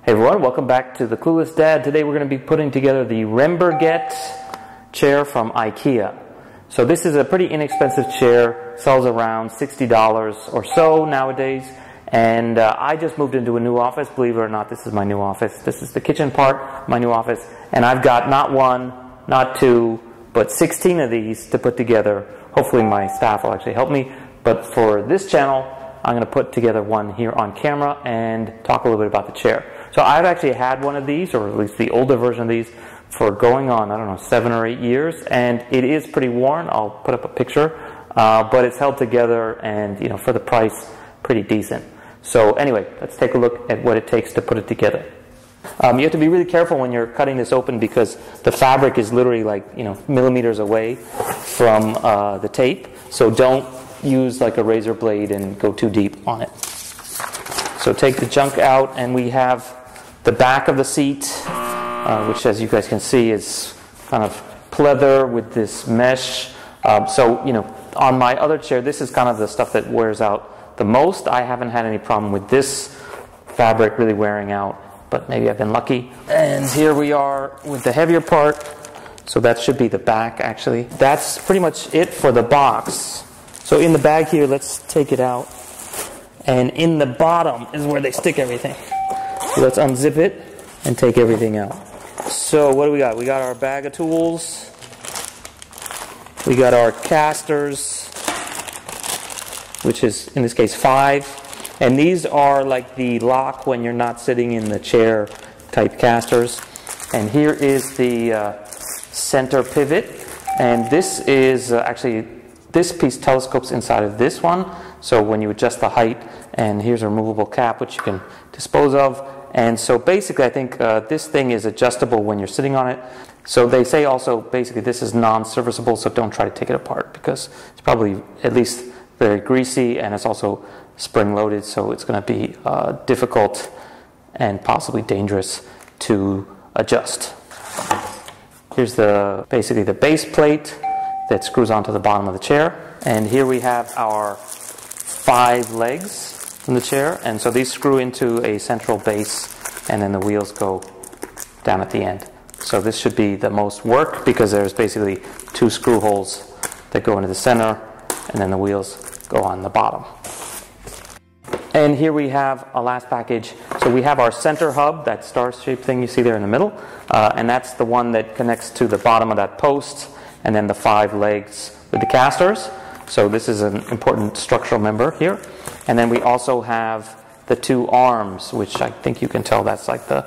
Hey everyone, welcome back to the Clueless Dad. Today we're going to be putting together the Renberget chair from Ikea. So this is a pretty inexpensive chair, sells around $60 or so nowadays. And I just moved into a new office. Believe it or not, this is my new office. This is the kitchen part of my new office. And I've got not one, not two, but 16 of these to put together. Hopefully my staff will actually help me. But for this channel, I'm going to put together one here on camera and talk a little bit about the chair. So I've actually had one of these, or at least the older version of these, for going on, I don't know, 7 or 8 years. And it is pretty worn. I'll put up a picture. But it's held together and, you know, for the price, pretty decent. So anyway, let's take a look at what it takes to put it together. You have to be really careful when you're cutting this open because the fabric is literally like, you know, millimeters away from the tape. So don't use like a razor blade and go too deep on it. So take the junk out, and we have the back of the seat, which as you guys can see is kind of pleather with this mesh. So, you know, on my other chair, this is kind of the stuff that wears out the most. I haven't had any problem with this fabric really wearing out, but maybe I've been lucky. And here we are with the heavier part. So that should be the back, actually. That's pretty much it for the box. So in the bag here, let's take it out. And in the bottom is where they stick everything. So let's unzip it and take everything out. So what do we got? We got our bag of tools. We got our casters, which is, in this case, 5. And these are like the lock when you're not sitting in the chair type casters. And here is the center pivot. And this is actually, this piece telescopes inside of this one. So when you adjust the height, and here's a removable cap which you can dispose of. And so basically I think this thing is adjustable when you're sitting on it. So they say also basically this is non-serviceable, so don't try to take it apart because it's probably at least very greasy, and it's also spring-loaded, so it's going to be difficult and possibly dangerous to adjust. Here's basically the base plate that screws onto the bottom of the chair. And here we have our 5 legs in the chair, and so these screw into a central base, and then the wheels go down at the end. So this should be the most work because there's basically 2 screw holes that go into the center, and then the wheels go on the bottom. And here we have a last package. So we have our center hub, that star-shaped thing you see there in the middle, and that's the one that connects to the bottom of that post, and then the 5 legs with the casters. So this is an important structural member here. And then we also have the 2 arms, which I think you can tell that's like the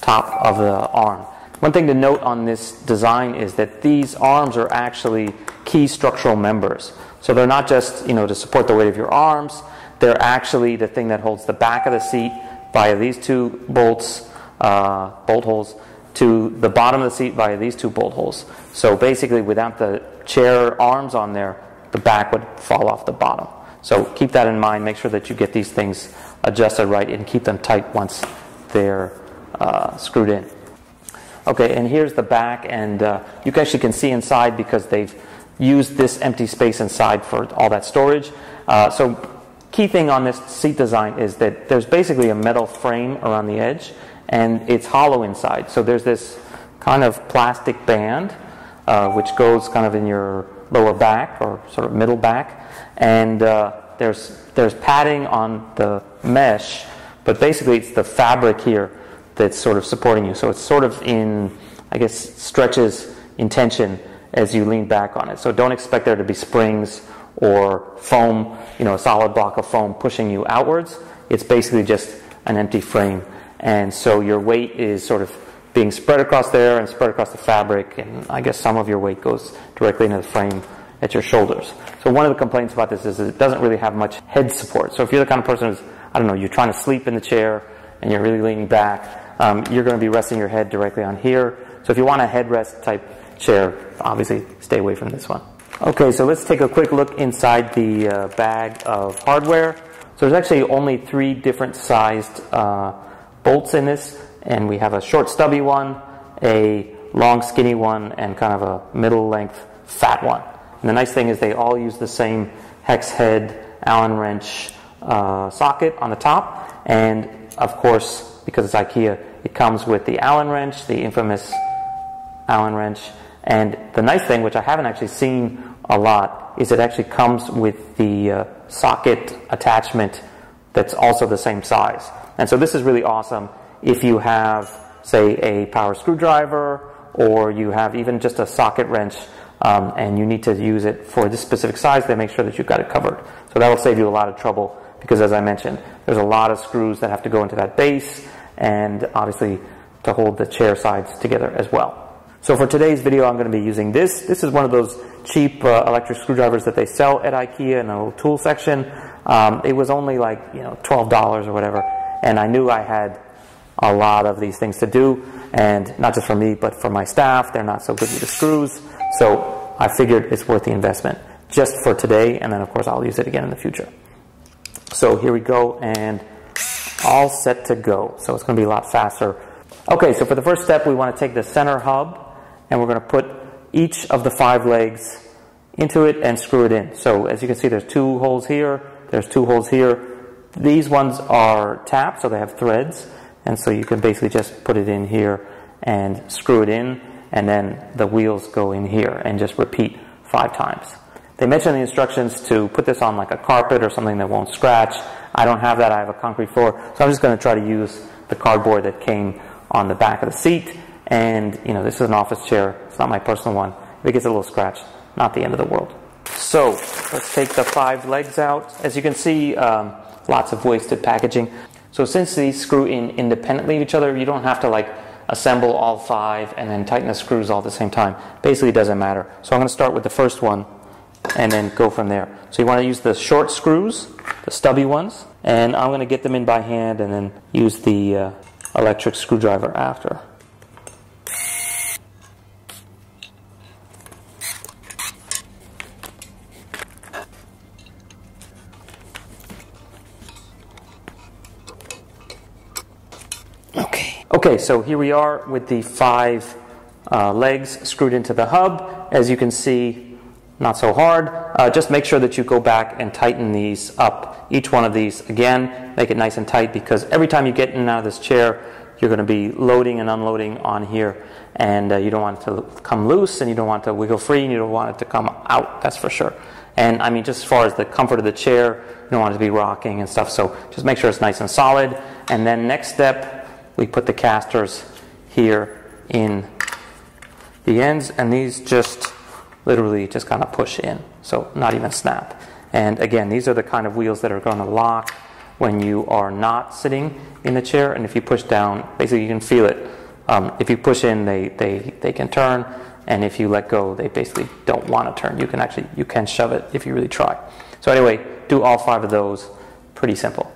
top of the arm. One thing to note on this design is that these arms are actually key structural members. So they're not just, you know, to support the weight of your arms. They're actually the thing that holds the back of the seat via these 2 bolts, bolt holes, to the bottom of the seat via these 2 bolt holes. So basically without the chair arms on there, the back would fall off the bottom. So keep that in mind. Make sure that you get these things adjusted right and keep them tight once they're screwed in. Okay, and here's the back, and you actually can see inside because they've used this empty space inside for all that storage. So key thing on this seat design is that there's basically a metal frame around the edge, and it's hollow inside. So there's this kind of plastic band which goes kind of in your lower back or sort of middle back, and there's padding on the mesh, but basically it's the fabric here that's sort of supporting you. So it's sort of in, I guess, stretches in tension as you lean back on it. So don't expect there to be springs or foam, you know, a solid block of foam pushing you outwards. It's basically just an empty frame, and so your weight is sort of being spread across there and spread across the fabric, and I guess some of your weight goes directly into the frame at your shoulders. So one of the complaints about this is it doesn't really have much head support. So if you're the kind of person who's, I don't know, you're trying to sleep in the chair and you're really leaning back, you're going to be resting your head directly on here. So if you want a headrest type chair, obviously stay away from this one. Okay, so let's take a quick look inside the bag of hardware. So there's actually only 3 different sized bolts in this, and we have a short stubby one, a long skinny one, and kind of a middle length fat one. And the nice thing is they all use the same hex head, Allen wrench, socket on the top, and of course, because it's IKEA, it comes with the Allen wrench, the infamous Allen wrench. And the nice thing, which I haven't actually seen a lot, is it actually comes with the socket attachment that's also the same size. And so this is really awesome if you have, say, a power screwdriver, or you have even just a socket wrench, and you need to use it for this specific size. They make sure that you've got it covered. So that will save you a lot of trouble, because as I mentioned, there's a lot of screws that have to go into that base, and obviously to hold the chair sides together as well. So for today's video, I'm going to be using this. This is one of those cheap electric screwdrivers that they sell at IKEA in the little tool section. It was only like, $12 or whatever, and I knew I had a lot of these things to do, and not just for me, but for my staff. They're not so good with the screws, so I figured it's worth the investment just for today, and then of course I'll use it again in the future. So here we go, and all set to go. So it's going to be a lot faster. Okay, so for the first step, we want to take the center hub, and we're going to put each of the 5 legs into it and screw it in. So as you can see, there's 2 holes here, there's 2 holes here. These ones are tapped, so they have threads, and so you can basically just put it in here and screw it in, and then the wheels go in here, and just repeat 5 times. They mention in the instructions to put this on like a carpet or something that won't scratch. I don't have that, I have a concrete floor, so I'm just going to try to use the cardboard that came on the back of the seat. And this is an office chair, it's not my personal one. If it gets a little scratch, not the end of the world. So let's take the 5 legs out. As you can see, lots of wasted packaging. So since these screw in independently of each other, you don't have to like assemble all 5 and then tighten the screws all at the same time. Basically, it doesn't matter. So I'm going to start with the first one and then go from there. So you want to use the short screws, the stubby ones, and I'm going to get them in by hand and then use the electric screwdriver after. Okay, so here we are with the 5 legs screwed into the hub. As you can see, not so hard. Just make sure that you go back and tighten these up. Each one of these, again, make it nice and tight, because every time you get in and out of this chair, you're going to be loading and unloading on here, and you don't want it to come loose, and you don't want it to wiggle free, and you don't want it to come out, that's for sure. And I mean, just as far as the comfort of the chair, you don't want it to be rocking and stuff, so just make sure it's nice and solid. And then next step, we put the casters here in the ends, and these just literally just kind of push in, so not even snap. And again, these are the kind of wheels that are going to lock when you are not sitting in the chair, and if you push down, basically you can feel it. If you push in, they can turn, and if you let go, they basically don't want to turn. You can shove it if you really try. So anyway, do all 5 of those. Pretty simple.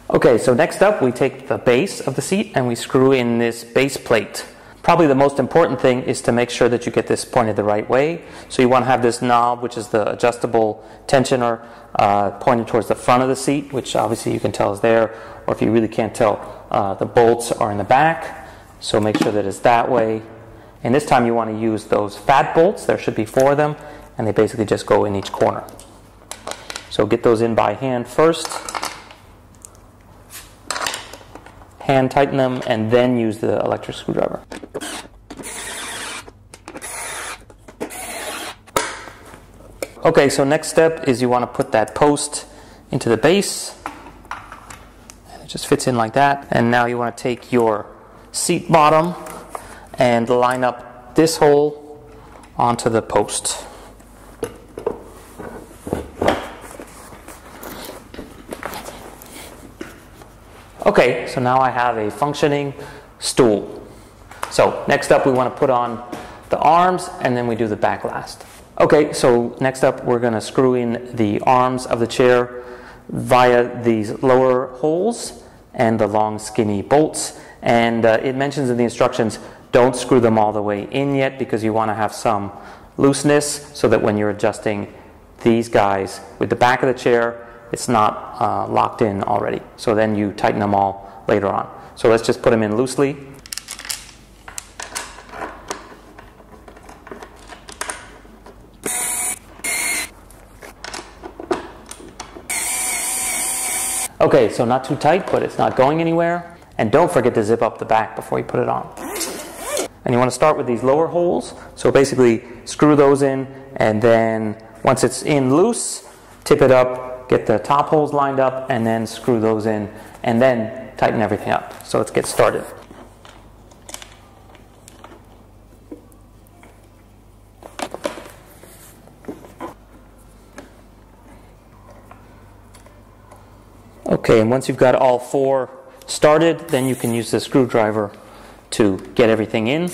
Okay, so next up we take the base of the seat and we screw in this base plate. Probably the most important thing is to make sure that you get this pointed the right way. So you want to have this knob, which is the adjustable tensioner, pointed towards the front of the seat, which obviously you can tell is there, or if you really can't tell, the bolts are in the back. So make sure that it's that way. And this time you want to use those fat bolts. There should be 4 of them, and they basically just go in each corner. So get those in by hand first. Hand tighten them, and then use the electric screwdriver. Okay, so next step is you want to put that post into the base, and it just fits in like that. And now you want to take your seat bottom and line up this hole onto the post. Okay, so now I have a functioning stool. So next up we want to put on the arms, and then we do the back last. Okay, so next up we're going to screw in the arms of the chair via these lower holes and the long skinny bolts. And it mentions in the instructions, don't screw them all the way in yet, because you want to have some looseness so that when you're adjusting these guys with the back of the chair, it's not locked in already. So then you tighten them all later on. So let's just put them in loosely. Okay, so not too tight, but it's not going anywhere. And don't forget to zip up the back before you put it on. And you want to start with these lower holes. So basically screw those in, and then once it's in loose, tip it up, get the top holes lined up, and then screw those in, and then tighten everything up. So let's get started. Okay, and once you've got all four started, then you can use the screwdriver to get everything in.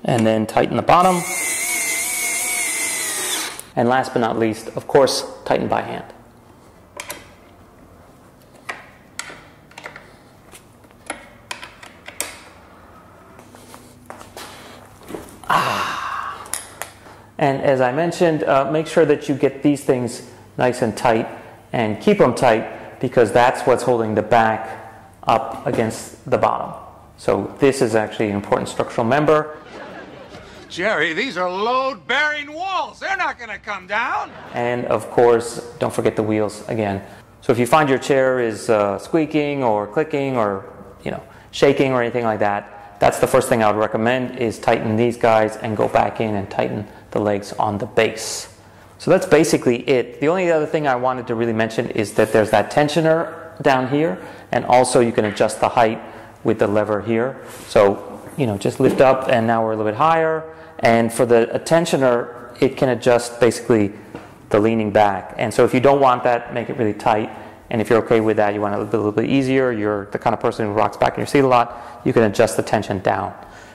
And then tighten the bottom. And last but not least, of course, tighten by hand. And as I mentioned, make sure that you get these things nice and tight, and keep them tight, because that's what's holding the back up against the bottom. So this is actually an important structural member. Jerry, these are load-bearing walls. They're not going to come down. And of course, don't forget the wheels again. So if you find your chair is squeaking or clicking or shaking or anything like that, that's the first thing I would recommend, is tighten these guys and go back in and tighten the legs on the base. So that's basically it. The only other thing I wanted to really mention is that there's that tensioner down here, and also you can adjust the height with the lever here. So, just lift up, and now we're a little bit higher. And for the tensioner, it can adjust basically the leaning back. And so if you don't want that, make it really tight. And if you're okay with that, you want it a little bit easier, you're the kind of person who rocks back in your seat a lot, you can adjust the tension down.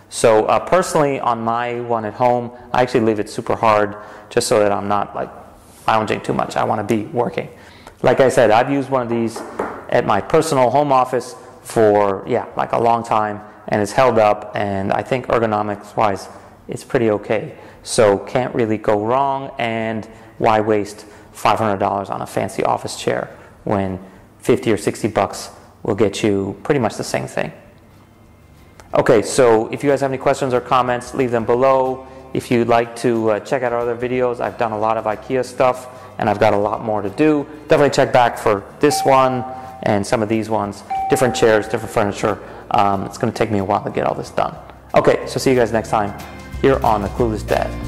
So personally, on my one at home, I actually leave it super hard, just so that I'm not like lounging too much. I want to be working. Like I said, I've used one of these at my personal home office for like a long time, and it's held up, and I think ergonomics wise it's pretty okay. So can't really go wrong, and why waste $500 on a fancy office chair when 50 or 60 bucks will get you pretty much the same thing. Okay, so if you guys have any questions or comments, leave them below. If you'd like to check out our other videos, I've done a lot of IKEA stuff, and I've got a lot more to do. Definitely check back for this one and some of these ones. Different chairs, different furniture. It's going to take me a while to get all this done. Okay, so see you guys next time here on The Clueless Dad.